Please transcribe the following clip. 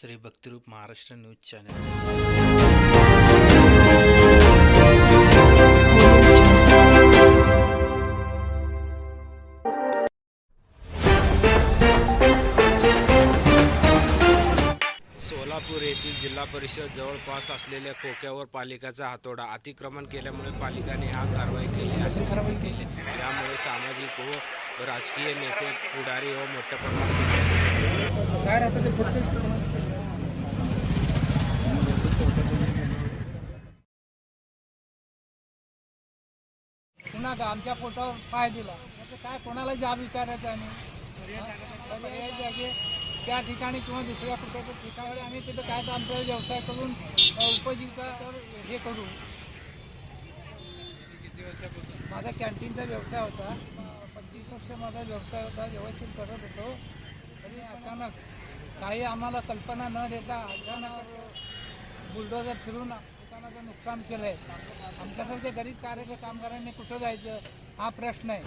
Shri Bhaktirup Maharashtra news channel. Solapur येथील जिल्हा परिषद जवळपास असलेल्या खोक्यावर पालिकेचा हातोडा, अतिक्रमण केल्यामुळे पालिकेने हा कारवाई केली असे सिद्ध केले। यामुळे सामाजिक व राजकीय नेते पुढारी व मोठ्या प्रमाणात पुन्हा आमच्या पोटावर पाय दिला काय कोणाला जाब विचारायचं आम्ही जागे त्या ठिकाणी किंवा दुसऱ्या कुठल्या ठिकाणी आम्ही तिथं काय तर आमचा व्यवसाय करून उपजीविका हे करू। माझा कॅन्टीनचा व्यवसाय होता, 25 वर्ष माझा व्यवसाय होता, व्यवस्थित करत होतो। तरी अचानक काही आम्हाला कल्पना न देता अचानक बुलडोजर फिरून दुकानाचं नुकसान केलं आहे। आमच्यासारखे गरीब कार्याचे कामगारांनी कुठं जायचं हा प्रश्न आहे।